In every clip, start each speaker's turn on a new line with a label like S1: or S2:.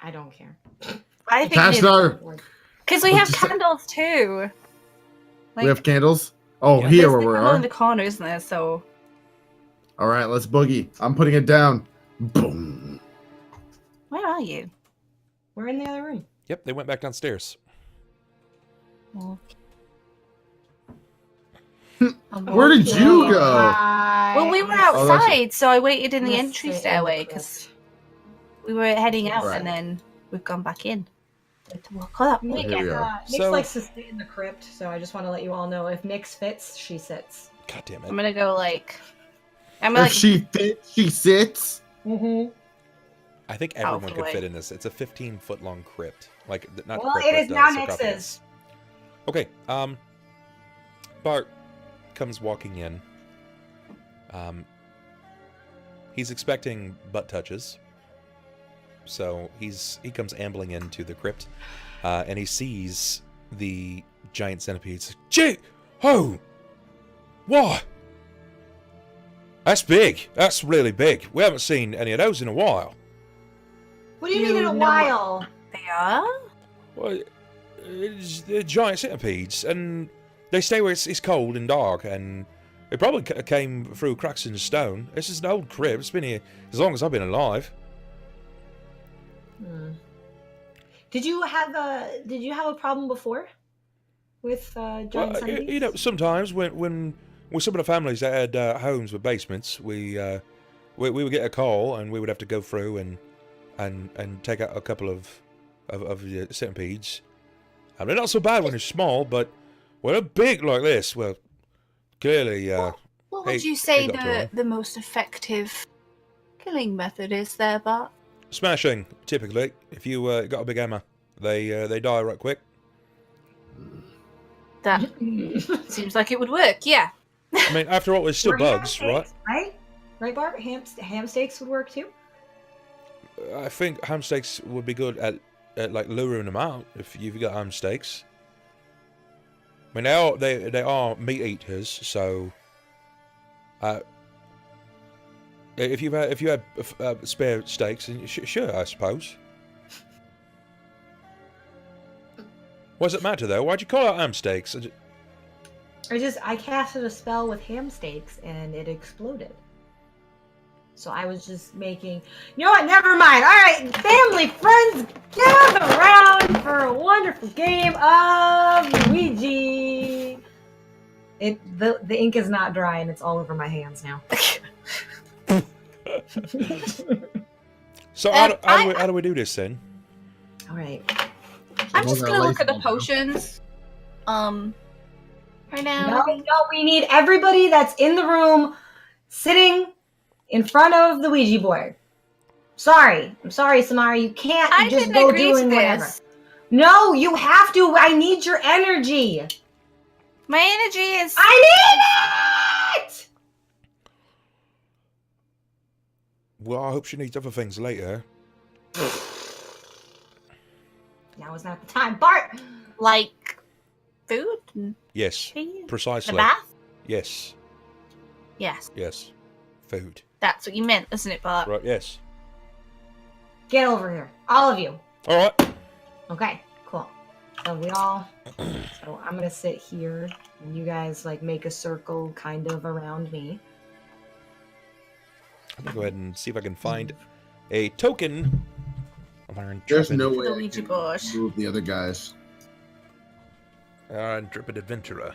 S1: I don't care.
S2: I think
S3: tashnarr.
S2: because we have candles too. Like,
S3: We have candles. Oh,
S4: Yeah.
S3: here
S2: there's
S3: where
S2: the
S3: we
S2: candle
S3: are.
S2: in the corner, isn't there? So.
S3: All right, let's boogie. I'm putting it down. Boom.
S2: Where are you?
S1: We're in the other room.
S4: Yep, they went back downstairs.
S3: Where did you go?
S2: Well, we were
S3: that's
S2: outside, so I waited in the
S1: Let's
S2: entry
S1: sit in the
S2: stairway
S1: crypt.
S2: because we were heading out,
S3: Right.
S2: and then we've gone back in. To walk up.
S1: Nick,
S3: Here we are.
S1: Nick
S4: So-
S1: likes to sit in the crypt, so I just want to let you all know if Nick fits, she sits.
S4: God damn
S2: I'm
S4: it.
S2: gonna go like. I'm
S3: If
S2: like.
S3: she fits, she sits.
S1: Mm-hmm.
S4: I think everyone
S2: Out the
S4: could
S2: way.
S4: fit in this. It's a 15-foot long crypt. Like, not
S1: Well,
S4: crypt,
S1: it
S4: but,
S1: is now
S4: sarcophagus.
S1: Nix's.
S4: Okay, Bart comes walking in. He's expecting butt touches. So he comes ambling into the crypt, and he sees the giant centipede. Gee! Oh! Why? That's big. That's really big. We haven't seen any of those in a while.
S1: What do you mean in a
S2: know
S1: while?
S2: They are.
S4: Well, they're giant centipedes, and they stay where it's cold and dark, and they probably came through cracks in the stone. This is an old crypt. It's been here as long as I've been alive.
S1: Did you have a problem before with giant centipedes?
S4: You know, sometimes when some of the families that had homes with basements, we would get a call, and we would have to go through and take out a couple of the centipedes. And they're not so bad when they're small, but when they're big like this, well, clearly,
S2: What
S4: hey,
S2: would you say
S4: got a problem.
S2: the most effective killing method is there, Bart?
S4: smashing. Typically, if you got a big hammer, they die right quick.
S2: That seems like it would work. Yeah.
S4: I mean, after all, there's still
S1: Or
S4: bugs,
S1: ham
S4: right?
S1: steaks, right? Right, Bart? Ham steaks would work too.
S4: I think ham steaks would be good at like luring them out if you've got ham steaks. I mean, they are meat eaters, so if you had spare steaks, then sure, I suppose. What does it matter though? Why'd you call out ham steaks?
S1: I casted a spell with ham steaks and it exploded. So I was just making. You know what? Never mind. All right, family, friends, gather around for a wonderful game of Luigi. The ink is not dry and it's all over my hands now.
S4: So how do we do this then?
S1: All right.
S2: I'm just gonna look at the
S3: Lazy.
S2: potions. Right now.
S1: No, we need everybody that's in the room sitting in front of the Ouija board. I'm sorry, Symarra. You can't
S2: I
S1: just
S2: didn't
S1: go
S2: agree to
S1: doing whatever.
S2: this.
S1: No, you have to. I need your energy.
S2: My energy is.
S1: I need it!
S4: Well, I hope she needs other things later.
S1: Now is not the time. Bart!
S2: Like food and
S4: Yes,
S2: tea?
S4: precisely.
S2: The bath?
S4: Yes,
S2: Yes.
S4: yes. Food.
S2: That's what you meant, isn't it, Bart?
S4: Right, yes.
S1: Get over here. All of you.
S4: All right.
S1: Okay, cool. So so I'm gonna sit here and you guys like make a circle kind of around me.
S4: I'm gonna go ahead and see if I can find a token of our
S3: There's
S4: intrepid,
S3: no way
S2: The
S3: I
S2: Ouija
S3: can
S2: board.
S3: move the other guys.
S4: our intrepid adventurer.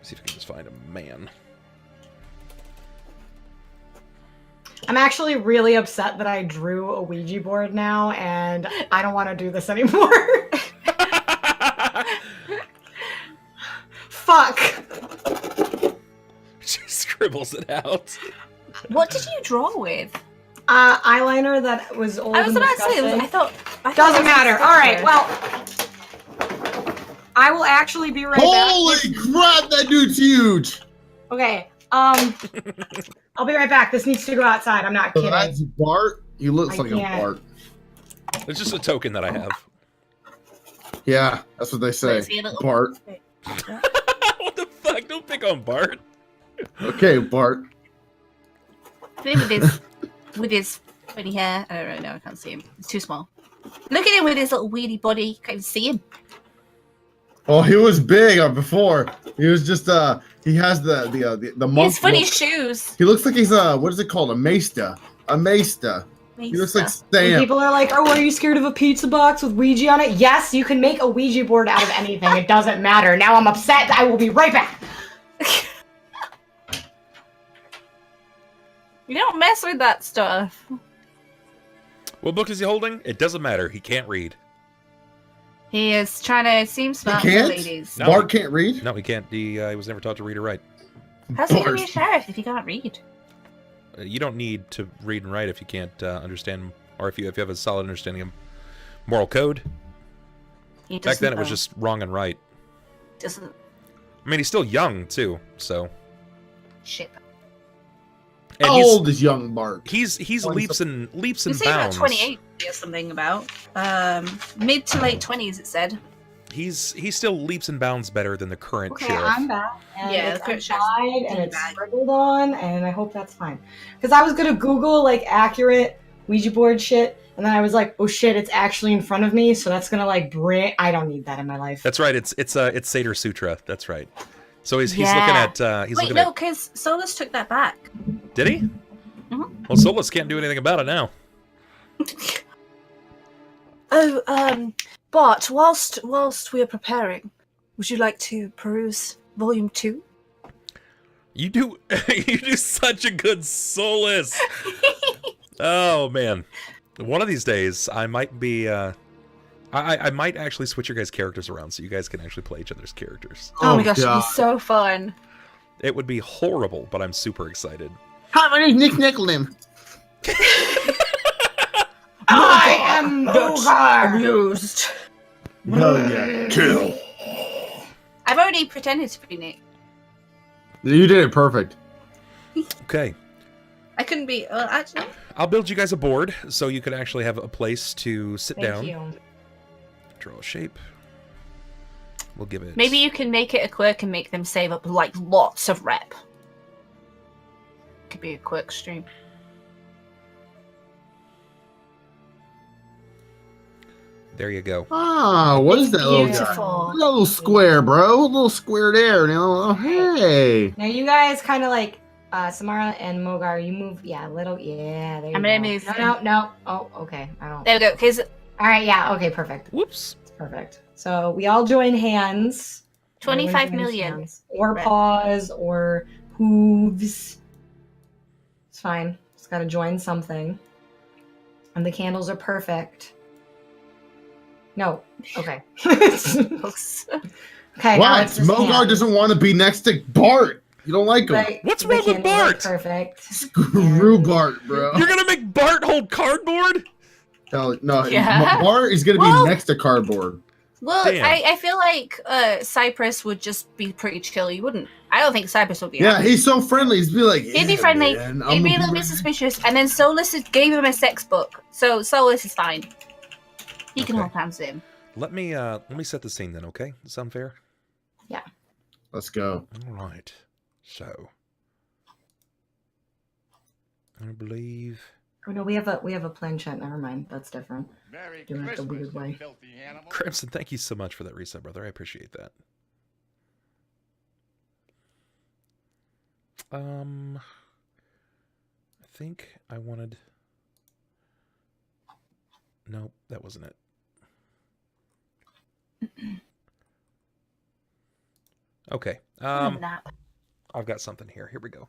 S4: See if I can just find a man.
S1: I'm actually really upset that I drew a Ouija board now and I don't want to do this anymore. Fuck.
S4: She scribbles it out.
S2: What did you draw with?
S1: Eyeliner that was old.
S2: I was
S1: and
S2: about to say,
S1: disgusting.
S2: I thought it
S1: Doesn't
S2: was
S1: matter.
S2: stuff
S1: All right.
S2: there.
S1: Well, I will actually be right
S3: Holy
S1: back.
S3: crap, that dude's huge!
S1: Okay. I'll be right back. This needs to go outside. I'm not
S3: So
S1: kidding.
S3: that's Bart. He looks
S1: I
S3: like
S1: can't.
S3: a Bart.
S4: It's just a token that I have.
S3: Yeah, that's what they say.
S2: Is he a little-
S3: Bart.
S4: What the fuck? Don't pick on Bart.
S3: Okay, Bart.
S2: with his Pointy hair. I don't really know. I can't see him. It's too small. Look at him with his little weedy body. Can't even see him.
S3: Oh, he was big before. He was just he has the monk.
S2: He has funny
S3: look.
S2: shoes.
S3: He looks like he's what is it called? A maester. A maester. He looks like
S1: And
S3: Stamp.
S1: people are like, oh, are you scared of a pizza box with Ouija on it? Yes, you can make a Ouija board out of anything. It doesn't matter. Now I'm upset. I will be right back.
S2: You don't mess with that stuff.
S4: What book is he holding? It doesn't matter. He can't read.
S2: He is trying to seem smart
S3: He
S2: for
S3: can't?
S2: ladies.
S4: No.
S3: Bart can't read?
S4: No, he can't. He was never taught to read or write.
S2: How's he gonna
S3: Bart.
S2: be a sheriff if he can't read?
S4: You don't need to read and write if you can't understand, or if you have a solid understanding of moral code.
S2: He
S4: Back then, it was
S2: though.
S4: just wrong and right.
S2: Doesn't
S4: I mean, he's still young too, so.
S2: shit.
S4: And
S3: How old is young Bart?
S4: He's leaps and
S2: You say about
S4: bounds.
S2: 28 or something about. Mid to late 20s, it said.
S4: He still leaps and bounds better than the current
S1: Okay,
S4: sheriff.
S1: I'm back. And
S2: Yeah,
S1: it's
S2: the current sheriff's
S1: untied and it's
S2: bag.
S1: scribbled on, and I hope that's fine. Because I was gonna Google like accurate Ouija board shit, and then I was like, oh shit, it's actually in front of me, so that's gonna like bring. I don't need that in my life.
S4: That's right. It's Seder Sutra. That's right. So he's
S2: Yeah.
S4: looking at he's
S2: Wait,
S4: looking
S2: no, because Solis took that back.
S4: at. Did he?
S2: Mhm.
S4: Well, Solis can't do anything about it now.
S2: Oh, Bart, whilst we are preparing, would you like to peruse Volume 2?
S4: You do you do such a good Solis. Oh man, one of these days I might be. I might actually switch your guys' characters around so you guys can actually play each other's characters.
S2: Oh, my gosh,
S3: God.
S2: it'd be so fun.
S4: It would be horrible, but I'm super excited.
S3: Hi, my name's Nick Nicklin.
S1: I am Mogar.
S2: Amused.
S3: Hell yeah. Kill.
S2: I've already pretended to be Nick.
S3: You did it perfect.
S4: Okay,
S2: I couldn't be. Actually,
S4: I'll build you guys a board so you can actually have a place to sit
S1: Thank
S4: down.
S1: you.
S4: Draw a shape. We'll give it.
S2: maybe you can make it a quirk and make them save up like lots of rep. Could be a quirk stream.
S4: There you go.
S3: Ah, what is that little guy?
S2: Beautiful.
S3: A little square, bro. A little square there. You know? Oh, hey.
S1: Now you guys kind of like Symarra and Mogar. You move, yeah, a little, yeah. There you
S2: I'm
S1: go.
S2: gonna move.
S1: No. Oh, okay. I don't.
S2: There we go. Because
S1: All right, yeah. Okay, perfect.
S4: Whoops.
S1: Perfect. So we all join hands.
S2: 25
S1: Everyone joins
S2: million.
S1: hands. Or
S2: Right.
S1: paws or hooves. It's fine. Just gotta join something. And the candles are perfect. No. Okay. Okay. now
S3: What?
S1: it's just
S3: Mogar
S1: hands.
S3: doesn't want to be next to Bart. You don't like him.
S1: Like,
S4: What's
S1: the
S4: wrong with
S1: candles are
S4: Bart?
S1: Perfect.
S3: Screw Bart, bro.
S4: You're gonna make Bart hold cardboard?
S3: Hell, no,
S2: Yeah.
S3: Bart is going to be
S2: Well-
S3: next to cardboard.
S2: well,
S4: Damn.
S2: I feel like Cypress would just be pretty chill. You wouldn't. I don't think Cypress would be.
S3: Yeah,
S2: happy.
S3: he's so friendly. He'd be like,
S2: He'd be
S3: "Yeah,
S2: friendly.
S3: man,
S2: He'd be a
S3: I'm
S2: little bit suspicious, and then Solis gave him a sex book, so Solis is fine. He can
S4: Okay.
S2: hold hands with him.
S4: Let me set the scene then, okay? Does that sound fair?
S3: Let's go.
S4: All right. So, I believe.
S1: Oh no, we have a planchette. Never mind. That's different.
S5: Merry
S1: Doing it the
S5: Christmas,
S1: weird way.
S5: you filthy animal.
S4: Crimson, thank you so much for that reset, brother. I appreciate that. I think I wanted. Nope, that wasn't it. Okay.
S2: Nap.
S4: I've got something here. Here we go.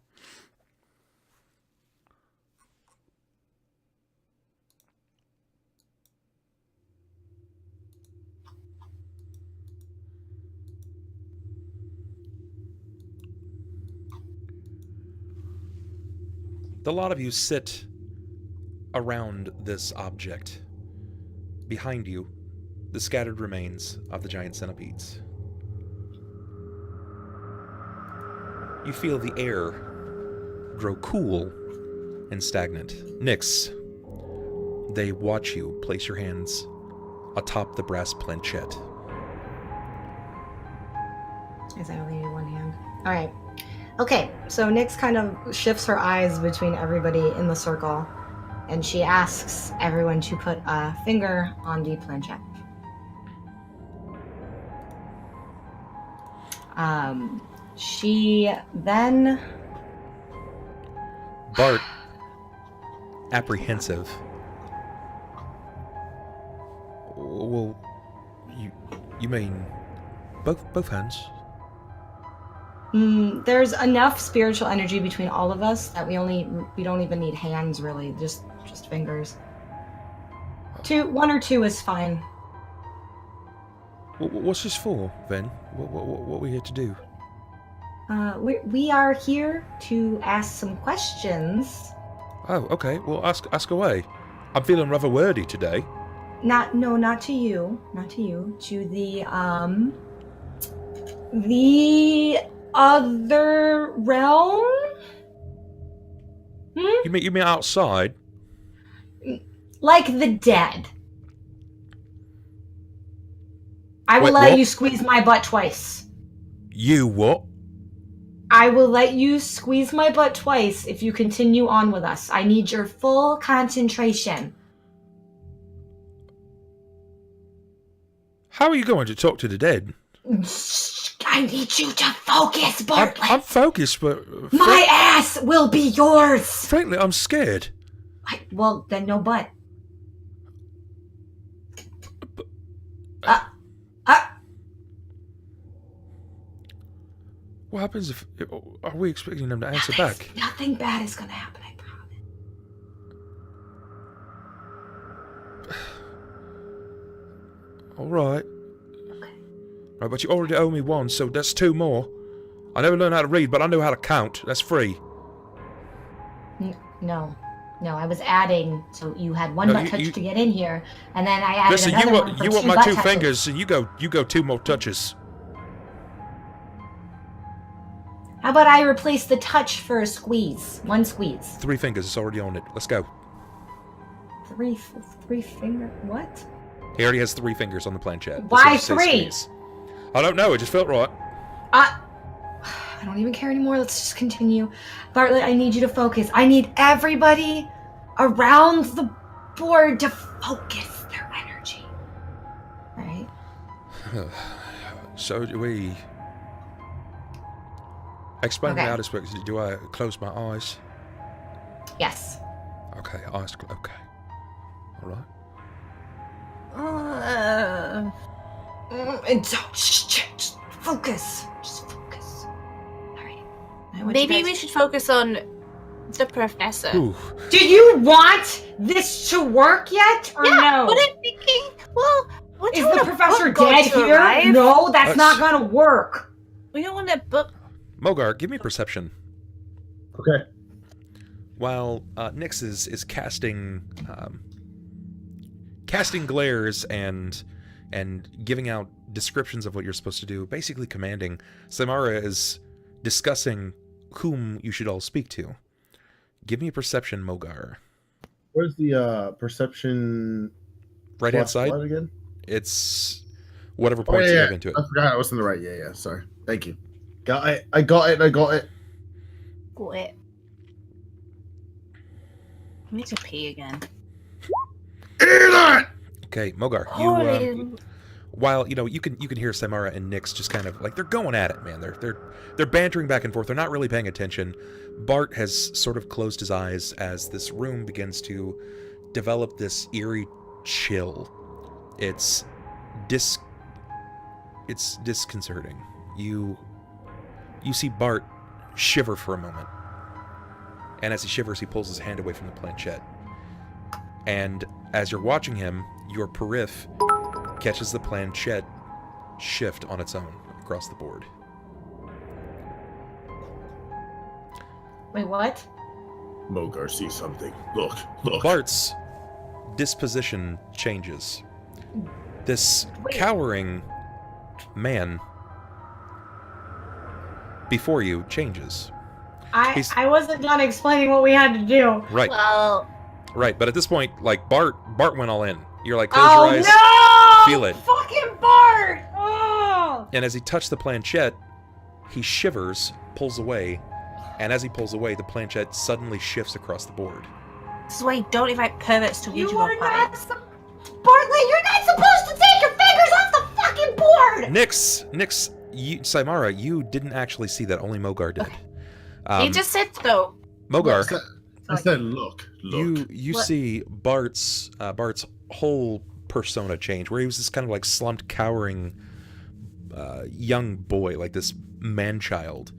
S4: The lot of you sit around this object. Behind you, the scattered remains of the giant centipedes. You feel the air grow cool and stagnant. Nyx, they watch you place your hands atop the brass planchette.
S1: Is I only need one hand? All right. Okay, so Nyx kind of shifts her eyes between everybody in the circle, and she asks everyone to put a finger on the planchette. She then...
S4: Bart, apprehensive. Well, you mean both hands?
S1: There's enough spiritual energy between all of us that we don't even need hands really, just fingers. One or two is fine.
S4: What's this for, then? What are we here to do?
S1: We are here to ask some questions.
S4: Oh, okay. Well, ask away. I'm feeling rather wordy today.
S1: Not to you. To the other realm?
S4: You mean outside?
S1: Like the dead. I will
S4: Wait,
S1: let
S4: what?
S1: you squeeze my butt twice.
S4: You what?
S1: I will let you squeeze my butt twice if you continue on with us. I need your full concentration.
S4: How are you going to talk to the dead?
S1: I need you to focus, Bartlett.
S4: I'm focused, but...
S1: My ass will be yours.
S4: Frankly, I'm scared.
S1: Well, then no butt.
S4: What happens if... Are we expecting them to answer back?
S1: Nothing bad is going to happen, I promise.
S4: All right. Right, but you already owe me one, so that's two more. I never learned how to read, but I know how to count. That's free.
S1: No, I was adding, so you had one butt touch to get in here, and then I added
S4: Listen,
S1: another one for
S4: you want
S1: two
S4: my
S1: butt
S4: two
S1: touches.
S4: fingers, so you go two more touches.
S1: How about I replace the touch for a squeeze? One squeeze.
S4: 3 fingers, it's already on it. Let's go.
S1: Three finger, what?
S4: He already has 3 fingers on the planchette.
S1: Why
S4: That's what it
S1: 3?
S4: says squeeze. I don't know, it just felt right.
S1: I don't even care anymore. Let's just continue. Bartlett, I need you to focus. I need everybody around the board to focus their energy. Right?
S4: So do we... Explain
S1: Okay.
S4: me how this works. Do I close my eyes?
S1: Yes.
S4: Okay, eyes closed. Okay. Alright.
S1: Just focus. Just focus. All right.
S2: Maybe we should focus on the professor.
S4: Ooh.
S1: Do you want this to work yet, or no?
S2: But I'm thinking, well, what
S1: Is the professor dead here?
S2: Arrive?
S1: No, that's
S4: Let's-
S1: not gonna work.
S2: We don't want to book.
S4: Mogar, give me perception.
S3: Okay.
S4: While Nyx is casting glares and giving out descriptions of what you're supposed to do, basically commanding, Symarra is discussing whom you should all speak to. Give me a perception, Mogar.
S3: Where's the perception?
S4: Right hand
S3: plus
S4: side.
S3: what again?
S4: It's whatever
S3: Oh,
S4: points
S3: yeah,
S4: you
S3: yeah.
S4: have into it.
S3: I forgot I was in the right. Yeah. Sorry. Thank you. Got it. I got it.
S2: What? I need to pee again.
S4: Okay, Mogar, you while you can hear Symarra and Nyx just kind of like they're going at it, man. They're bantering back and forth. They're not really paying attention. Bart has sort of closed his eyes as this room begins to develop this eerie chill. It's disconcerting. You see Bart shiver for a moment. And as he shivers, he pulls his hand away from the planchette. And as you're watching him, your periph catches the planchette shift on its own across the board.
S1: Wait, what?
S3: Mogar sees something. Look.
S4: Bart's disposition changes. This cowering man before you changes.
S1: I wasn't done explaining what we had to do.
S4: Right.
S2: Well,
S4: Right, but at this point, like, Bart went all in. You're like, close your eyes,
S1: no!
S4: feel it.
S1: Fucking Bart! Oh!
S4: And as he touched the planchette, he shivers, pulls away, and as he pulls away, the planchette suddenly shifts across the board.
S2: This is why you don't invite perverts to
S1: You
S2: Ouija
S1: are
S2: party.
S1: not Bartley, you're not supposed to take your fingers off the fucking board!
S4: Nyx, Symarra, you didn't actually see that. Only Mogar did.
S2: He just said so.
S4: Mogar,
S3: I said, look.
S4: you see Bart's whole persona change, where he was this kind of like slumped, cowering young boy, like this man-child.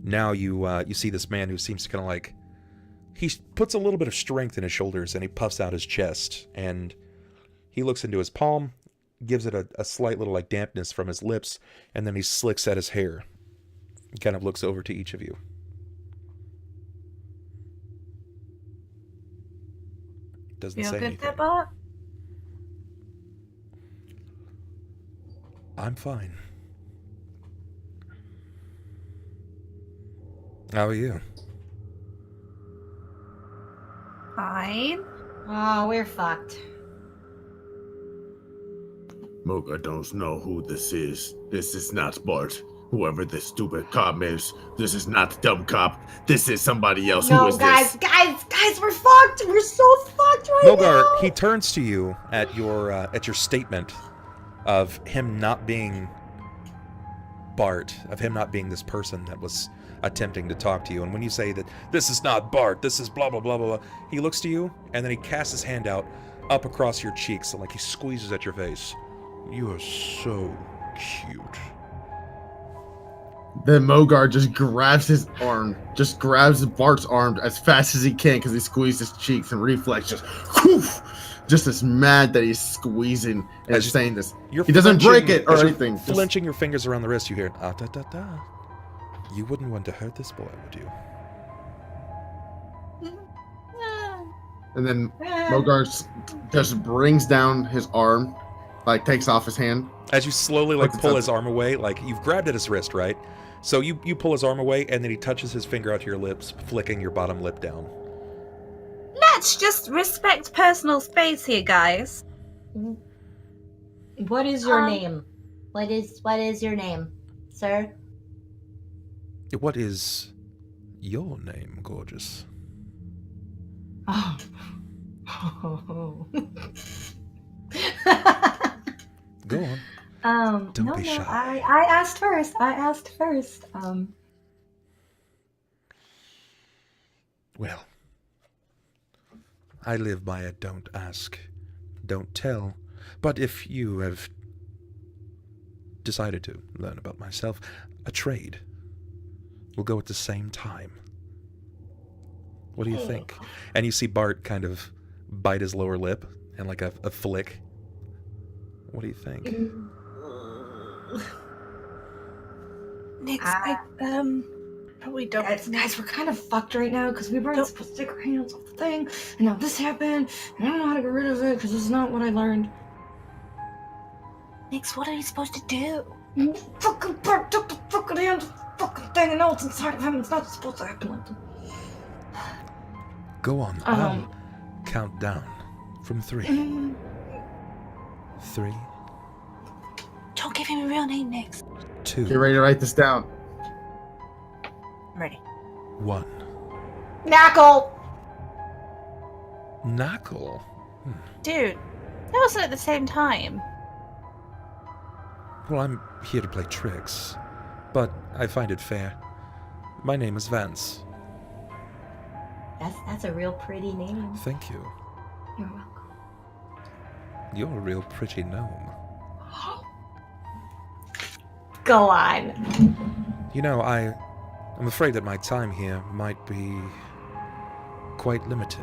S4: Now you see this man who seems to kind of like, he puts a little bit of strength in his shoulders and he puffs out his chest and he looks into his palm, gives it a slight little like dampness from his lips, and then he slicks at his hair. He kind of looks over to each of you. Doesn't
S2: Feel
S4: say
S2: good
S4: anything.
S2: there, Bart?
S4: I'm fine. How are you?
S2: Fine.
S1: Oh, we're fucked.
S5: Mogar don't know who this is. This is not Bart. Whoever this stupid cop is, this is not dumb cop. This is somebody else. Who
S1: No,
S5: is
S1: guys,
S5: this?
S1: guys, we're fucked. We're so fucked right now.
S4: Mogar, he turns to you at your statement of him not being Bart, of him not being this person that was attempting to talk to you. And when you say that this is not Bart, this is blah blah blah blah blah, he looks to you and then he casts his hand out up across your cheeks and like he squeezes at your face. You are so cute.
S3: Then Mogar just grabs his arm, just grabs Bart's arm as fast as he can because he squeezed his cheeks and reflex just as mad that he's squeezing and
S4: As
S3: saying this.
S4: You're
S3: He doesn't break
S4: flinching-
S3: it or
S4: as you're
S3: anything. Just-
S4: Flinching your fingers around the wrist, you hear ah da da da. You wouldn't want to hurt this boy, would you?
S3: And then Mogar just brings down his arm, like takes off his hand.
S4: As you slowly like
S3: Like
S4: pull
S3: the-
S4: his arm away, like you've grabbed at his wrist, right? So you pull his arm away and then he touches his finger out to your lips, flicking your bottom lip down.
S2: Let's just respect personal space here, guys.
S1: What is your name? What is your name, sir?
S4: What is your name, gorgeous?
S1: Oh.
S4: Go on. Don't
S1: no,
S4: be
S1: no.
S4: shy.
S1: I asked first.
S4: Well, I live by a don't ask, don't tell. But if you have decided to learn about myself, a trade will go at the same time. What do you think? And you see Bart kind of bite his lower lip and like a flick. What do you think?
S2: Nick, I probably don't.
S1: Guys, we're kind of fucked right now because we weren't supposed to take our hands off the thing, and now this happened, and I don't know how to get rid of it because this is not what I learned.
S2: Nix, what are you supposed to do?
S1: Fucking Bart took the fucking hands off the fucking thing, and now it's inside of him. It's not supposed to happen like that.
S4: Go on. I'll count down from 3. 3,
S2: Don't give him a real name, Nix.
S4: 2,
S3: Get ready to write this down.
S2: I'm ready.
S4: 1.
S1: Knuckle!
S4: Knuckle.
S2: Dude, that wasn't at the same time.
S4: Well, I'm here to play tricks, but I find it fair. My name is Vance.
S1: That's a real pretty name.
S4: Thank you.
S1: You're welcome.
S4: You're a real pretty gnome.
S1: Go on.
S4: You know, I'm afraid that my time here might be quite limited.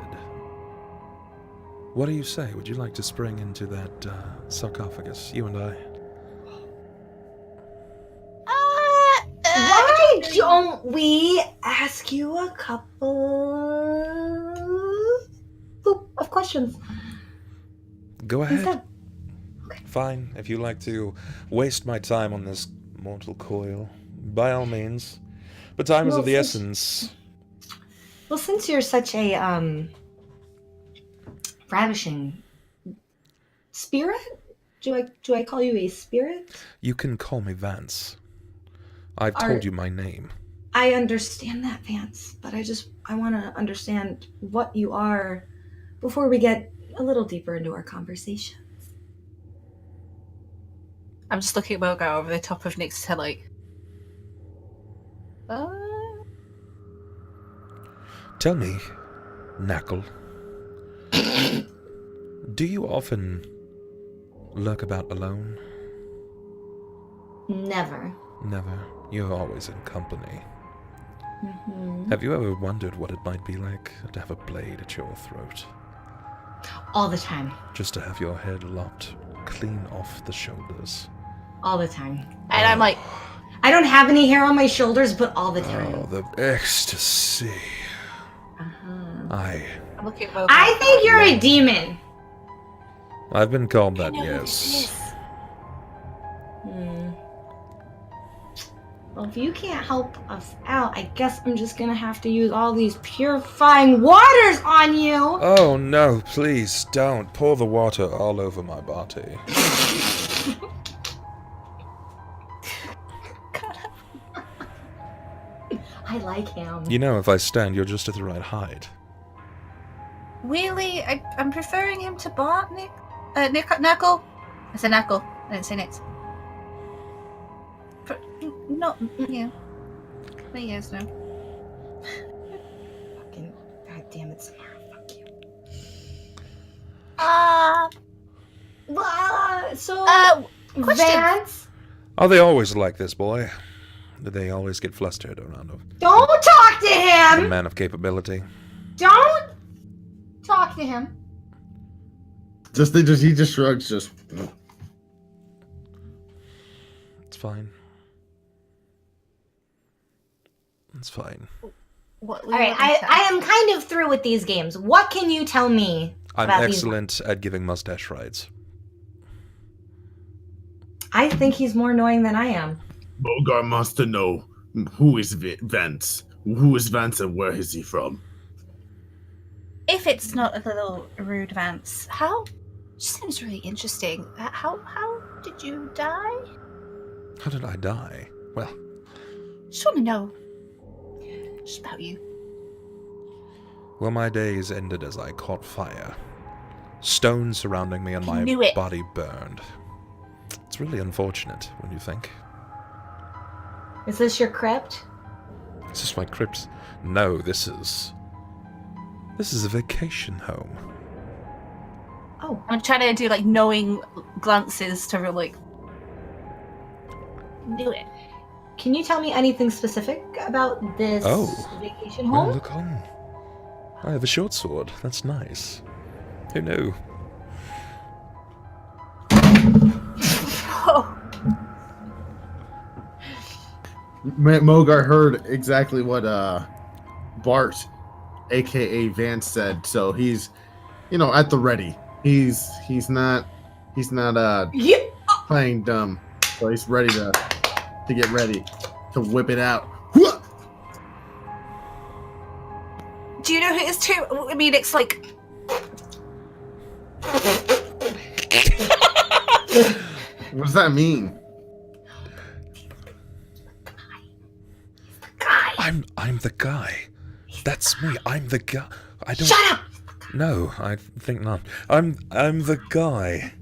S4: What do you say? Would you like to spring into that sarcophagus, you and I?
S1: Why don't we ask you a couple of questions?
S4: Go ahead.
S1: Instead?
S4: Fine, if you like to waste my time on this mortal coil, by all means. But time is
S1: Well,
S4: of the
S1: since-
S4: essence.
S1: Well, since you're such a ravishing spirit, do I call you a spirit?
S4: You can call me Vance. I've told you my name.
S1: I understand that, Vance, but I want to understand what you are before we get a little deeper into our conversation.
S2: I'm just looking at Mogar over the top of Nick's head, like.
S4: Tell me, Knackle, do you often lurk about alone?
S1: Never.
S4: Never. You're always in company.
S1: Mm-hmm.
S4: Have you ever wondered what it might be like to have a blade at your throat?
S1: All the time.
S4: Just to have your head lopped clean off the shoulders.
S1: All the time.
S2: And I'm like,
S1: I don't have any hair on my shoulders, but all the time.
S4: Oh, the ecstasy.
S1: Uh-huh.
S2: I'm looking at Mogar.
S1: I think you're a demon.
S4: I've been called that,
S2: I know what this
S4: yes.
S2: is.
S1: Well, if you can't help us out, I guess I'm just gonna have to use all these purifying waters on you.
S4: Oh no, please don't. Pour the water all over my body.
S1: I like him.
S4: You know, if I stand, you're just at the right height.
S2: Really? I'm preferring him to Bart, Nick? Knuckle? I said Knuckle. I didn't say Nick. Not, yeah. There he is now.
S1: Fucking, god damn it, Symarra, fuck you. So,
S2: question.
S1: Vance,
S4: Are they always like this, boy? Do they always get flustered around
S1: don't talk to
S4: a
S1: him!
S4: man of capability?
S1: Don't talk to him.
S3: He just shrugs, just.
S4: It's fine. It's fine.
S2: What?
S1: Alright, I am kind of through with these games. What can you tell me
S4: I'm
S1: about
S4: excellent at giving mustache rides.
S1: I think he's more annoying than I am.
S5: Mogar wants to know who is Vance. Who is Vance and where is he from?
S2: If it's not a little rude, Vance, how? Seems really interesting. How did you die?
S4: How did I die? Well,
S2: Just want to know. Just about you.
S4: well, my days ended as I caught fire. Stones surrounding me and
S2: I
S4: my
S2: knew it.
S4: body burned. It's really unfortunate when you think.
S1: Is this your crypt?
S4: Is this my crypt? No, this is a vacation home.
S1: Oh,
S2: I'm trying to do like knowing glances to her, like. Knew it.
S1: can you tell me anything specific about this vacation
S4: Well,
S1: home?
S4: look on. I have a short sword. That's nice. Who knew?
S2: Oh.
S3: Mogar heard exactly what Bart, aka Vance, said, so he's, at the ready. He's not
S1: Yeah.
S3: playing dumb, so he's ready to get ready to whip it out.
S2: Do you know who it is too? I mean, it's like.
S3: What does that mean?
S4: I'm the guy. That's me. I'm the guy. I don't.
S1: Shut up!
S4: No, I think not. I'm the guy.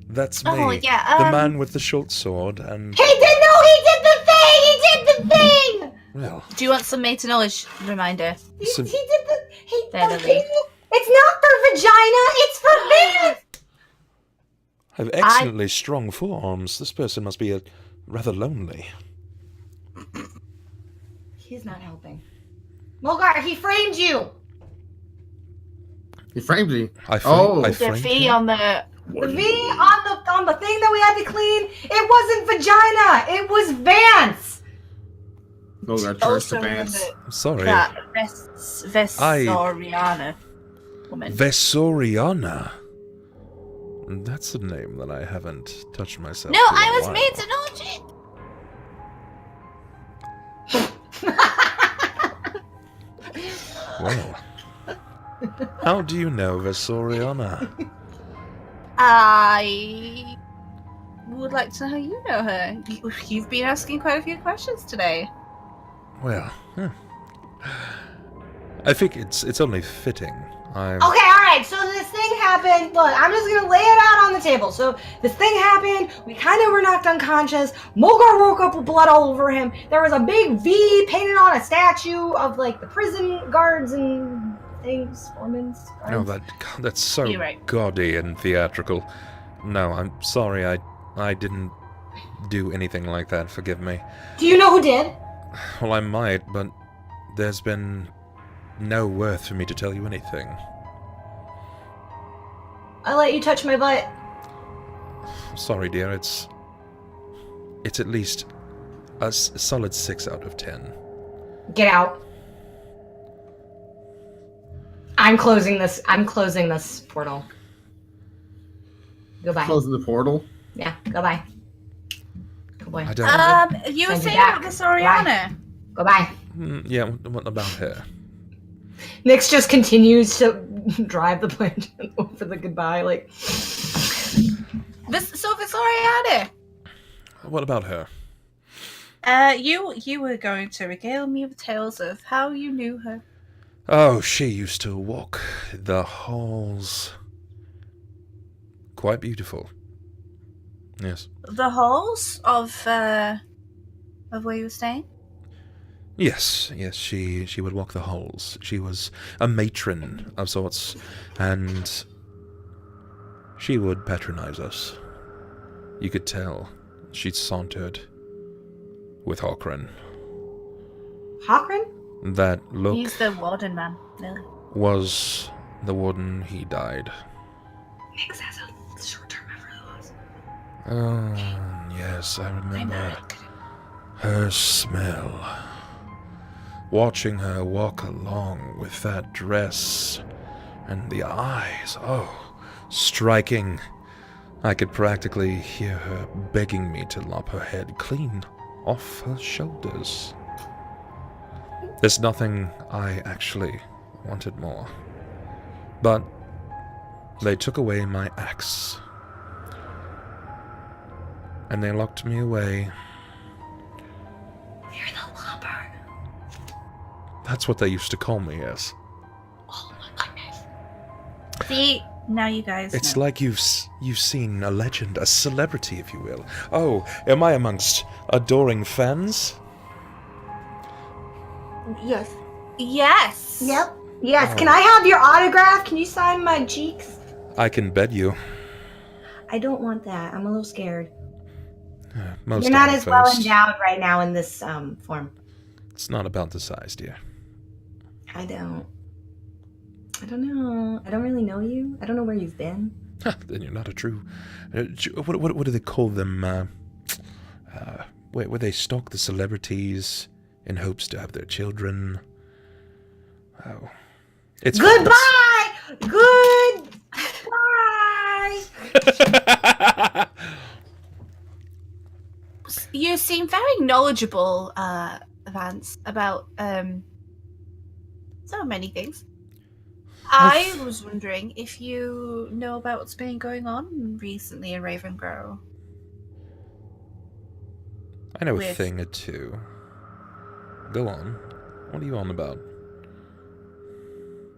S4: That's me.
S2: Oh, yeah,
S4: The man with the short sword and.
S1: He did the thing! He did the thing!
S4: Well,
S2: Do you want some meta knowledge reminder?
S1: He
S4: So-
S1: did the
S2: There,
S1: the
S2: Lily.
S1: thing. It's not for vagina, it's for Vance!
S4: I have excellently strong forearms. This person must be rather lonely.
S1: He's not helping. Mogar, he framed you!
S3: He framed me.
S4: I
S2: The
S4: framed
S2: V
S4: him.
S2: on the.
S1: The V on the thing that we had to clean, it wasn't vagina, it was Vance!
S3: Mogar turns to Vance.
S4: I'm sorry.
S2: That Vessoriana woman.
S4: Vesoriana. That's a name that I haven't touched myself.
S2: No,
S4: to in a
S2: I was
S4: while.
S2: made to know it.
S4: Well, how do you know Vesoriana?
S2: I would like to know how you know her. You've been asking quite a few questions today.
S4: Well, I think it's only fitting. I'm...
S1: Okay, alright, so this thing happened. Look, I'm just gonna lay it out on the table. So this thing happened, we kind of were knocked unconscious. Mogar woke up with blood all over him. There was a big V painted on a statue of, like, the prison guards and things, foremen's guards.
S4: No, that's so
S2: You're right.
S4: gaudy and theatrical. No, I'm sorry, I didn't do anything like that, forgive me.
S1: Do you know who did?
S4: Well, I might, but there's been no worth for me to tell you anything.
S1: I let you touch my butt.
S4: Sorry, dear, it's at least a solid 6 out of 10.
S1: Get out. I'm closing this portal. Goodbye.
S3: Closing the portal.
S1: Yeah, goodbye. Goodbye.
S4: I don't...
S2: You were
S1: Send you
S2: saying
S1: back.
S2: about this Oriana.
S1: Goodbye.
S4: Yeah, what about her?
S1: Nyx just continues to drive the plane over the goodbye, like...
S2: This Oriana.
S4: What about her?
S2: You were going to regale me with tales of how you knew her.
S4: Oh, she used to walk the halls. Quite beautiful. Yes.
S2: The halls of where you were staying?
S4: Yes, she would walk the halls. She was a matron of sorts, and she would patronize us. You could tell she sauntered with Hawkren.
S1: Hawkren?
S4: That look
S2: He's the warden man, really.
S4: was the warden. He died.
S1: Nyx has a short-term memory loss.
S4: Oh, yes, I remember her smell. Watching her walk along with that dress and the eyes, oh, striking. I could practically hear her begging me to lop her head clean off her shoulders. There's nothing I actually wanted more. But they took away my axe. And they locked me away.
S1: You're the lopper.
S4: That's what they used to call me, yes.
S1: Oh my goodness.
S2: See, now you guys
S4: It's
S2: know.
S4: like you've seen a legend, a celebrity, if you will. Oh, am I amongst adoring fans?
S1: Yes.
S2: Yes.
S1: Yep. Yes.
S4: Oh.
S1: Can I have your autograph? Can you sign my cheeks?
S4: I can bet you.
S1: I don't want that. I'm a little scared.
S4: Most
S1: You're not
S4: of
S1: as well
S4: first.
S1: endowed right now in this form.
S4: It's not about the size, dear.
S1: I don't know. I don't really know you. I don't know where you've been.
S4: Then you're not a true... what do they call them? Where they stalk the celebrities in hopes to have their children. Oh. It's
S1: Goodbye! Goodbye!
S2: You seem very knowledgeable, Vance, about so many things. I was wondering if you know about what's been going on recently in Ravengrow.
S4: I know a
S2: with-
S4: thing or two. Go on. What are you on about?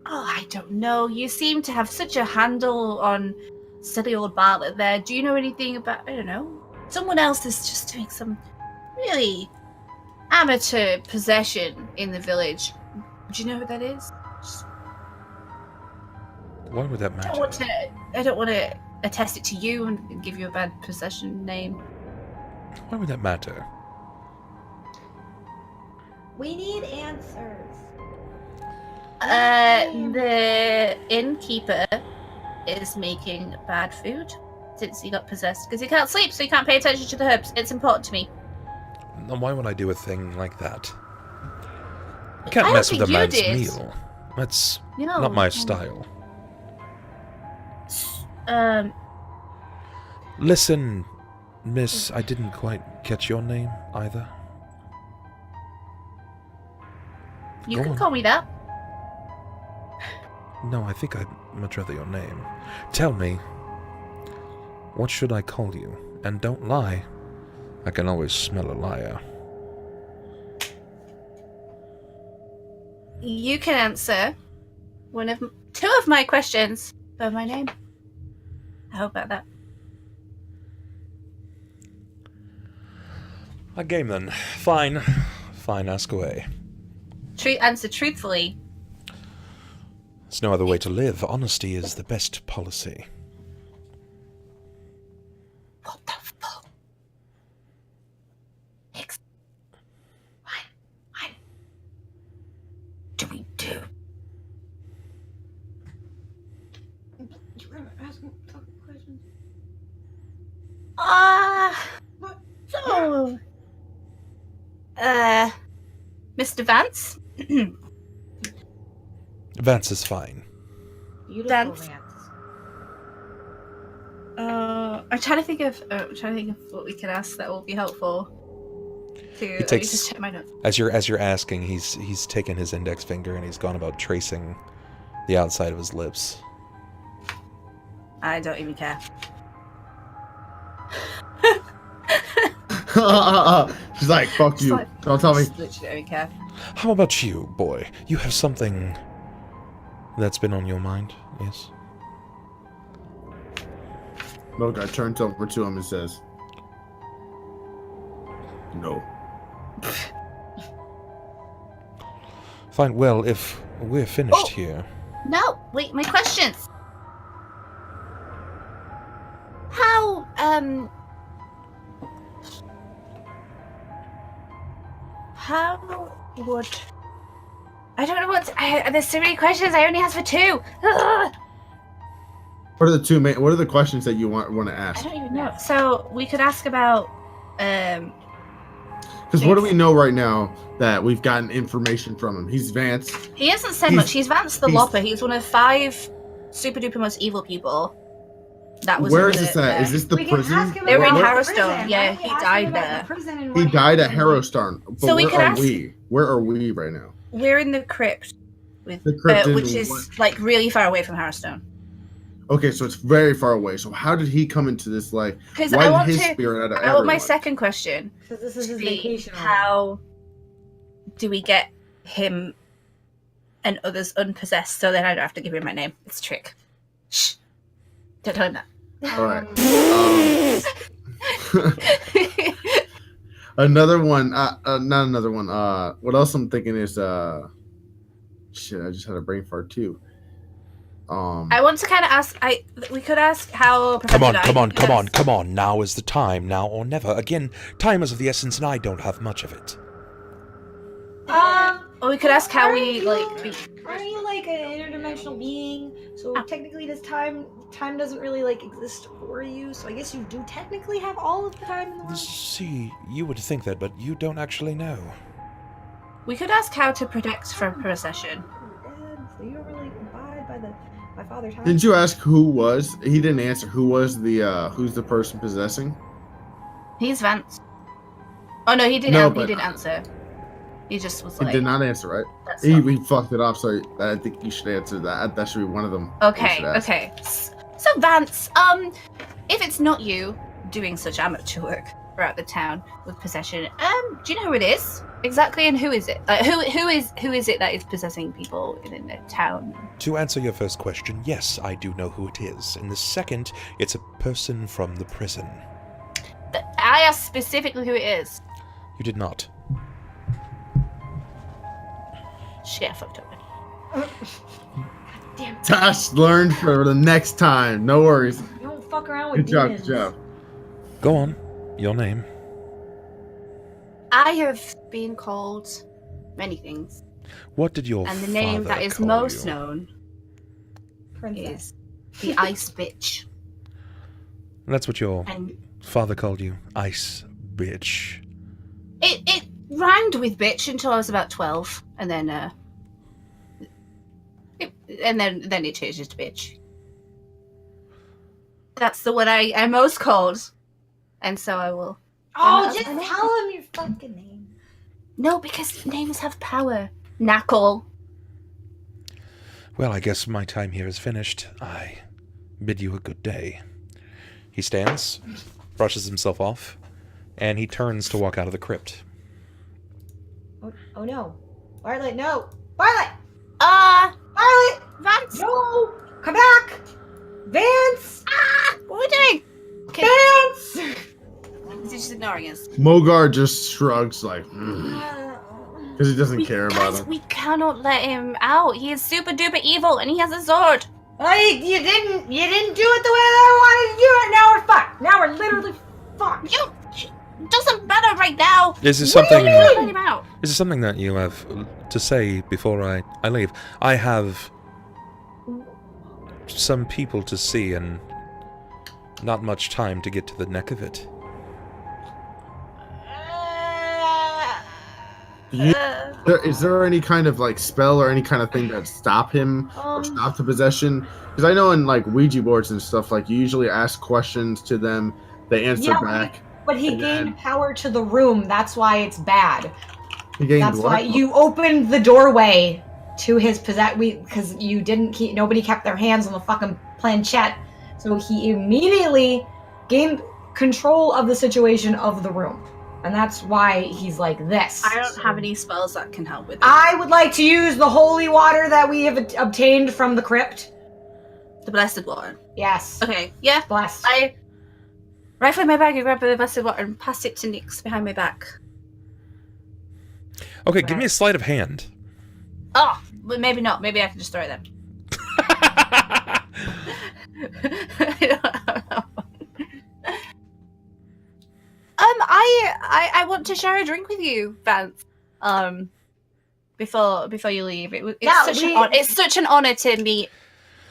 S2: Oh, I don't know. You seem to have such a handle on silly old Bartlett there. Do you know anything about, I don't know, someone else is just doing some really amateur possession in the village. Do you know who that is?
S4: Why would that matter?
S2: I don't want to attest it to you and give you a bad possession name.
S4: Why would that matter?
S1: We need answers.
S2: The innkeeper is making bad food since he got possessed because he can't sleep, so he can't pay attention to the herbs. It's important to me.
S4: Then why would I do a thing like that? You
S2: I
S4: can't
S2: don't
S4: mess with a
S2: think you
S4: man's
S2: did.
S4: meal. That's
S2: No.
S4: not my style. Listen, miss, I didn't quite catch your name either.
S2: You
S4: Go
S2: can
S4: on.
S2: call me that.
S4: No, I think I'd much rather your name. Tell me, what should I call you? And don't lie. I can always smell a liar.
S2: You can answer one of 2 of my questions for my name. How about that?
S4: A game then. Fine. Fine, ask away.
S2: Answer truthfully.
S4: There's no other way to live. Honesty is the best policy.
S2: What the fuck? What do we do?
S1: You ever ask me fucking questions?
S2: What? So, Mr. Vance?
S4: Vance is fine.
S1: Beautiful
S2: Dance.
S1: Vance.
S2: I'm trying to think of what we can ask that will be helpful.
S4: He
S2: Let me just check my notes.
S4: As you're asking, he's taken his index finger and he's gone about tracing the outside of his lips.
S2: I don't even care.
S3: She's like, fuck you.
S2: Like,
S3: Don't tell me.
S2: just literally don't even care.
S4: How about you, boy? You have something that's been on your mind, yes?
S3: Mogar turns over to him and says, no.
S4: Fine, well, if we're finished here...
S2: No, wait, my questions. How would... I don't know there's so many questions, I only asked for 2. Ugh.
S3: What are the questions that you want to
S2: I
S3: ask?
S2: don't even know. So, we could ask about,
S3: Because what do we know right now that we've gotten information from him? He's Vance.
S2: he hasn't said much. He's Vance the Lopper. He's one of 5 super duper most evil people. That was
S3: Where
S2: in
S3: is
S2: the-
S3: this at? Is this the
S1: We can
S3: prison?
S1: ask him
S2: They were in
S1: about the
S2: Harrowstone.
S1: prison.
S2: Yeah,
S1: Why don't we
S2: he
S1: ask him
S2: died
S1: about
S2: there.
S1: the prison and
S3: He
S1: what
S3: died at
S1: happened?
S3: Harrowstone. But
S2: So we
S3: where
S2: could
S3: are
S2: ask-
S3: we? Where are we right now?
S2: We're in the crypt, with
S3: The crypt in
S2: which is
S3: what?
S2: like really far away from Harrowstone.
S3: Okay, so it's very far away. So how did he come into this life?
S2: Because
S3: Why
S2: I want
S3: his
S2: to.
S3: spirit out of
S2: I want my
S3: everyone?
S2: second question.
S1: Because this is
S2: to
S1: his
S2: be
S1: vacation. home.
S2: how do we get him and others unpossessed? So then I don't have to give him my name. It's a trick. Shh. Don't tell him that.
S3: All right. Another one. Not another one. What else I'm thinking is shit. I just had a brain fart too.
S2: I want to kind of ask. We could ask how.
S4: Come on,
S2: Professor
S4: come on,
S2: Knight
S4: come on,
S2: does-
S4: come on. Now is the time, now or never. Again, time is of the essence and I don't have much of it.
S2: Or we could ask how
S1: Aren't
S2: we
S1: you-
S2: like.
S1: Aren't you like an interdimensional being? So technically, this time doesn't really like exist for you. So I guess you do technically have all of the time in the world.
S4: See, you would think that, but you don't actually know.
S2: We could ask how to protect from possession.
S1: Dad, so you don't really abide by my father time.
S3: Didn't you ask who was? He didn't answer. Who was the? Who's the person possessing?
S2: He's Vance. Oh no, he didn't.
S3: No,
S2: He
S3: but-
S2: didn't answer. He just was
S3: He
S2: like.
S3: did not answer, right?
S2: "That's
S3: He
S2: not-"
S3: fucked it up. So I think you should answer that. That should be one of them.
S2: Okay. Okay. So Vance, if it's not you doing such amateur work throughout the town with possession, do you know who it is exactly, and who is it? Who is it that is possessing people in the town?
S4: To answer your first question, yes, I do know who it is. And the second, it's a person from the prison.
S2: I asked specifically who it is.
S4: You did not.
S2: Shit, I fucked up.
S1: Damn,
S3: Tash learned for the next time. No worries.
S1: you don't fuck around with
S3: Good job.
S1: demons.
S3: Good job.
S4: Go on. Your name.
S2: I have been called many things,
S4: What did your
S2: and the name
S4: father
S2: that is
S4: call
S2: most
S4: you?
S2: known
S1: Princess.
S2: is the Ice Bitch.
S4: That's what your
S2: And
S4: father called you? Ice bitch.
S2: it rhymed with bitch until I was about 12, and then then it changes to bitch. That's the one I am most called, and so I will.
S1: Oh,
S2: That's
S1: just
S2: my name.
S1: tell him your fucking name.
S2: No, because names have power. Knuckle.
S4: Well, I guess my time here is finished. I bid you a good day. He stands, brushes himself off, and he turns to walk out of the crypt.
S1: Oh no, Bartlett, no, Bartlett,
S2: Ah,
S1: Bartlett,
S2: Vance.
S1: no. Dance!
S2: Is he just ignoring us?
S3: Mogar just shrugs like, because he doesn't care about
S2: Guys,
S3: him.
S2: we cannot let him out. He is super duper evil, and he has a sword.
S1: You didn't do it the way that I wanted to do it. Now we're fucked. Now we're literally fucked.
S2: It doesn't matter right now.
S4: Is this
S1: What do you
S4: something?
S1: mean?
S2: Let him out.
S4: Is there something that you have to say before I leave? I have some people to see and not much time to get to the neck of it.
S3: Is there any kind of like spell or any kind of thing that stop him or stop the possession? Because I know in like Ouija boards and stuff, like you usually ask questions to them, they answer back.
S1: But he
S3: and
S1: gained
S3: then-
S1: power to the room. That's why it's bad.
S3: He gained
S1: That's
S3: what?
S1: why you opened the doorway to his because you didn't keep. Nobody kept their hands on the fucking planchette, so he immediately gained control of the situation of the room, and that's why he's like this.
S2: I don't have any spells that can help with it.
S1: I would like to use the holy water that we have obtained from the crypt.
S2: The blessed water.
S1: Yes.
S2: Okay, yeah.
S1: Blessed.
S2: I rifle in my bag and grab the blessed water and pass it to Nyx behind my back.
S4: Okay, give me a sleight of hand.
S2: Oh, but maybe not. Maybe I can just throw them. I don't know. I want to share a drink with you, Vance. Before you leave, it's such an honor to meet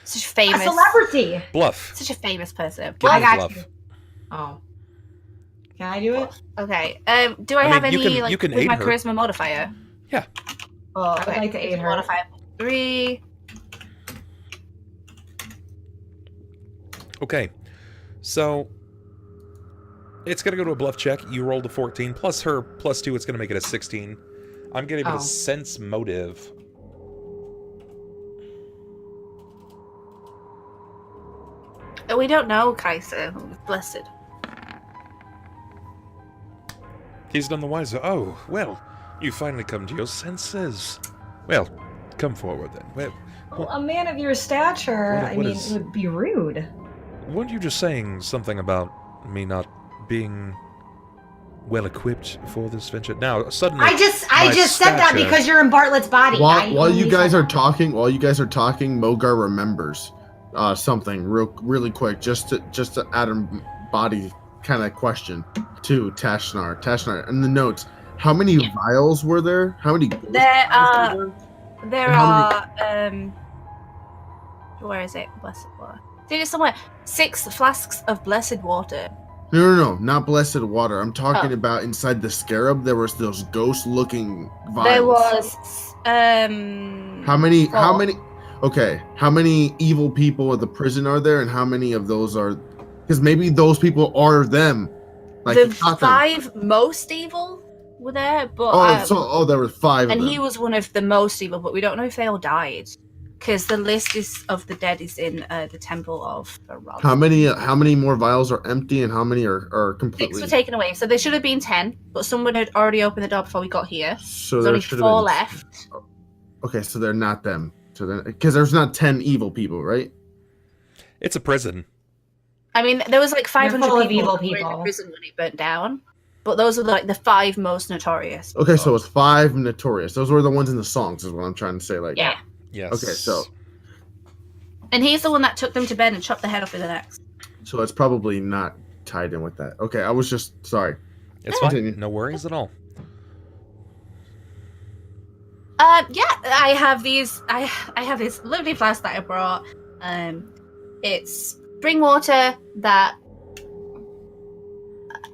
S2: such
S1: A
S2: famous
S1: celebrity.
S4: Bluff.
S2: such a famous person.
S4: Give
S1: I
S4: me
S1: got
S4: bluff.
S1: you. Oh. Can I do it?
S2: Okay. Do I
S4: I
S2: have
S4: mean,
S2: any
S4: you can
S2: with
S4: aid
S2: my
S4: her.
S2: charisma modifier?
S4: Yeah.
S2: Oh,
S1: I
S2: okay.
S1: would like to aid her.
S2: Modifier 3.
S4: Okay, so it's gonna go to a bluff check. You rolled a 14 plus her plus 2. It's gonna make it a 16. I'm gonna give it a sense motive.
S2: We don't know, Kaiser. Blessed.
S4: He's none the wiser. Oh, well, you finally come to your senses. Well, come forward then.
S1: Well, a man of your stature,
S4: what
S1: it
S4: is-
S1: would be rude.
S4: Weren't you just saying something about me not being well equipped for this venture? Now, suddenly,
S1: I just
S4: my
S1: said that
S4: stature-
S1: because you're in Bartlett's body.
S3: While you guys are talking, Mogar remembers something really quick, just to add a body kind of question to tashnarr. Tashnarr, in the notes, how many vials were there? How many?
S2: There are. There
S3: And how
S2: are. Where is it? Blessed water. There is somewhere. 6 flasks of blessed water.
S3: No, not blessed water. I'm talking
S2: Oh.
S3: about inside the scarab. There was those ghost-looking vials.
S2: There was.
S3: How many?
S2: 4.
S3: Okay, how many evil people at the prison are there, and how many of those are? Because maybe those people are them. Like
S2: The
S3: he caught them.
S2: 5 most evil were there, but
S3: There were 5
S2: and
S3: of them.
S2: he was one of the most evil, but we don't know if they all died because the list of the dead is in the temple of Rob.
S3: How many more vials are empty, and how many are
S2: 6
S3: completely?
S2: were taken away, so there should have been 10, but someone had already opened the door before we got here.
S3: So
S2: There's
S3: there
S2: only
S3: should
S2: 4
S3: have been.
S2: left.
S3: Okay, so they're not them. So because there's not 10 evil people, right?
S4: it's a prison.
S2: I mean, there was like 500
S1: full of
S2: people,
S1: evil
S2: that were in the
S1: people.
S2: prison when it burnt down, but those were like the 5 most notorious.
S3: Okay, so it's 5 notorious. Those were the ones in the songs, is what I'm trying to say. Like,
S2: Yeah,
S4: Yes.
S3: Okay, so
S2: and he's the one that took them to bed and chopped the head off with an axe.
S3: it's probably not tied in with that. Okay, I was just sorry.
S4: it's
S3: Continue.
S4: fine. No worries at all.
S2: Yeah, I have these. I have this lovely flask that I brought. It's spring water that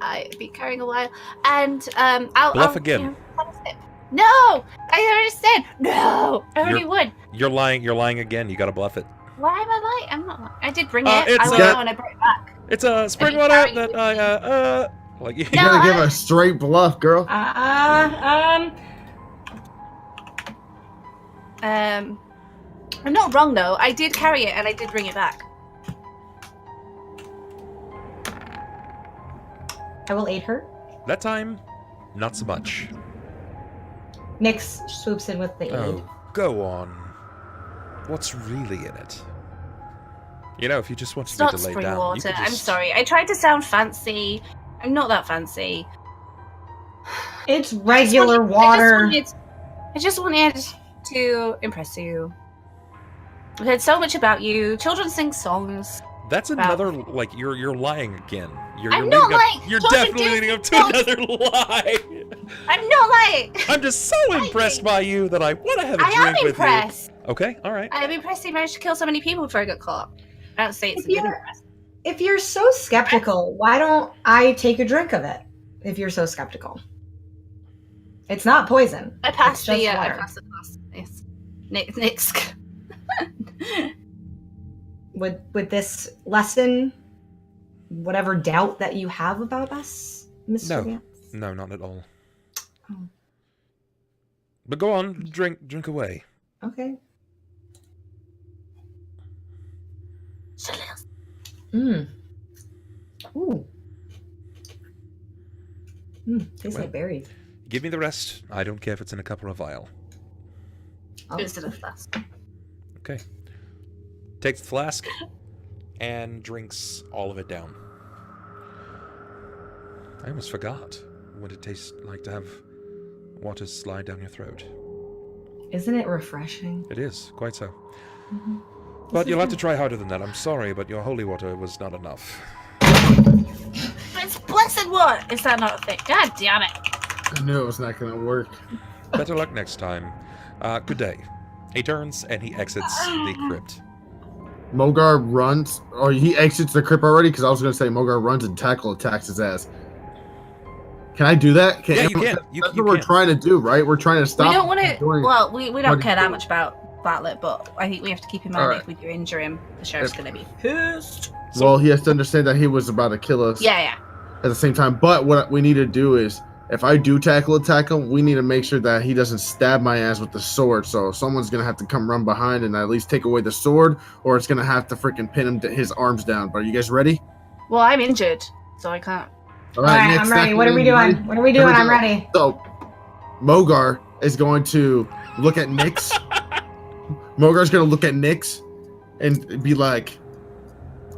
S2: I've been carrying a while, and
S4: Bluff again.
S2: have a sip. No, I already said no. I already
S4: You're-
S2: would.
S4: You're lying again. You gotta bluff it.
S2: Why am I lying? I'm not lying. I did bring it.
S4: It's,
S2: I went
S3: uh,
S2: out and I brought it back.
S4: It's a spring
S2: you
S4: water
S2: carry
S4: that
S2: it
S4: I like.
S3: You
S2: No,
S3: gotta give a straight bluff, girl.
S2: I'm not wrong though. I did carry it and I did bring it back.
S1: I will aid her.
S4: That time, not so much.
S1: Nyx swoops in with the aid.
S4: Oh, go on. What's really in it? You know, if you just wanted
S2: It's
S4: me
S2: not
S4: to lay
S2: spring
S4: down, you
S2: water.
S4: could
S2: I'm
S4: just...
S2: sorry. I tried to sound fancy. I'm not that fancy.
S1: It's regular water.
S2: I just wanted to impress you. I've heard so much about you. Children sing songs.
S4: That's another, like, you're lying again.
S2: I'm not lying.
S4: You're
S2: Children
S4: definitely
S2: do
S4: leading up to
S2: songs.
S4: another lie.
S2: I'm not lying.
S4: I'm just so impressed by you that I want to have a
S2: I
S4: drink
S2: am
S4: with
S2: impressed.
S4: you. Okay, all right.
S2: I am impressed you managed to kill so many people before I got caught. I don't say it's
S1: If
S2: a good
S1: you're-
S2: impress.
S1: If you're so skeptical, why don't I take a drink of it? If you're so skeptical, it's not poison.
S2: I passed
S1: It's
S2: the
S1: just
S2: I
S1: water.
S2: passed the class. Nick's.
S1: Would this lessen whatever doubt that you have about us, Mr.
S4: No.
S1: Vance?
S4: No, not at all.
S1: Oh.
S4: But go on, drink away.
S1: Okay.
S2: Solis.
S1: Ooh. Tastes
S4: Well.
S1: like berries.
S4: Give me the rest. I don't care if it's in a cup or a vial.
S1: Oh.
S2: It was in a flask.
S4: Okay. Takes the flask and drinks all of it down. I almost forgot what it tastes like to have water slide down your throat.
S1: Isn't it refreshing?
S4: It is, quite so.
S1: Mm-hmm.
S4: But you'll have to try harder than that. I'm sorry, but your holy water was not enough.
S2: It's blessed water. Is that not a thing? God damn it.
S3: I knew it was not going to work.
S4: Better luck next time. Good day. He turns and he exits the crypt.
S3: Mogar runs, or he exits the crypt already, because I was going to say Mogar runs and tackle attacks his ass. Can I do that?
S4: Yeah, you can.
S3: That's
S4: You
S3: what we're
S4: can.
S3: trying to do, right? We're trying to stop.
S2: We don't want
S3: him
S2: to.
S3: doing-
S2: Well, we don't care that
S3: doing.
S2: much about Bartlett, but I think we have to keep in mind
S3: Alright.
S2: if we do injure him, the sheriff's going to be pissed.
S3: Well, he has to understand that he was about to kill us
S2: Yeah.
S3: at the same time. But what we need to do is, if I do attack him, we need to make sure that he doesn't stab my ass with the sword. So someone's going to have to come run behind and at least take away the sword, or it's going to have to freaking pin him to his arms down. But are you guys ready?
S2: Well, I'm injured, so I can't.
S3: All
S1: All right,
S3: Nick,
S1: I'm
S3: stack
S1: ready.
S3: him
S1: What are
S3: in.
S1: we
S3: You ready?
S1: doing? What are we
S3: Here
S1: doing?
S3: we
S1: I'm
S3: go.
S1: ready.
S3: So, Mogar is going to look at Nyx. Mogar's going to look at Nyx and be like,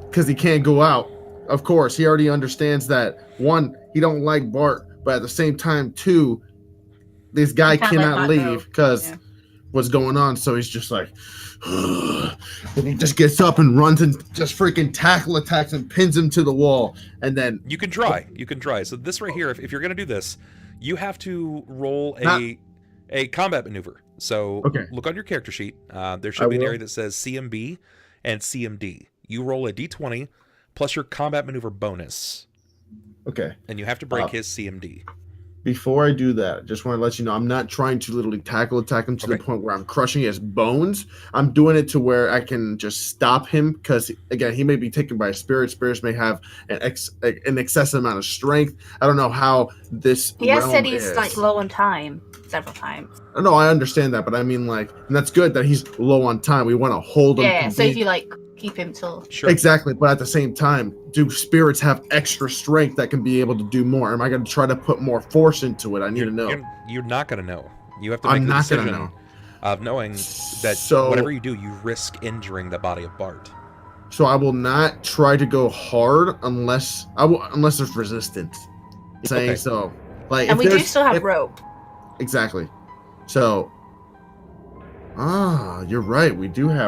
S3: because he can't go out. Of course, he already understands that, one, he don't like Bart, but at the same time, two, this guy
S2: He can't let
S3: cannot
S2: Bart
S3: leave
S2: go.
S3: because
S2: Yeah.
S3: what's going on. So he's just like, and he just gets up and runs and just freaking tackle attacks and pins him to the wall. And then
S4: You can try. You can try. So this right here, if you're going to do this, you have to roll
S3: Not-
S4: a combat maneuver. So
S3: Okay.
S4: look on your character sheet. There
S3: I
S4: should be an
S3: will.
S4: area that says CMB and CMD. You roll a d20 plus your combat maneuver bonus,
S3: okay.
S4: and you have to break his CMD.
S3: Before I do that, I just want to let you know I'm not trying to literally attack him to the
S4: Okay.
S3: point where I'm crushing his bones. I'm doing it to where I can just stop him because, again, he may be taken by a spirit. Spirits may have an excessive amount of strength. I don't know how this.
S2: He has
S3: realm
S2: said he's
S3: is.
S2: like low on time several times.
S3: No, I understand that, but I mean, like, and that's good that he's low on time. We want to hold him.
S2: Yeah, so if you like keep him till
S4: Sure.
S3: Exactly, but at the same time, do spirits have extra strength that can be able to do more? Am I going to try to put more force into it? I need to know.
S4: You're not going to know. You have to
S3: I'm
S4: make the
S3: not gonna
S4: decision
S3: know.
S4: of knowing that
S3: So-
S4: whatever you do, you risk injuring the body of Bart.
S3: So I will not try to go hard unless there's resistance. Saying
S4: Okay.
S3: so, like,
S2: and
S3: if
S2: we do
S3: there's-
S2: still have
S3: if-
S2: rope.
S3: exactly. So, you're right. We do have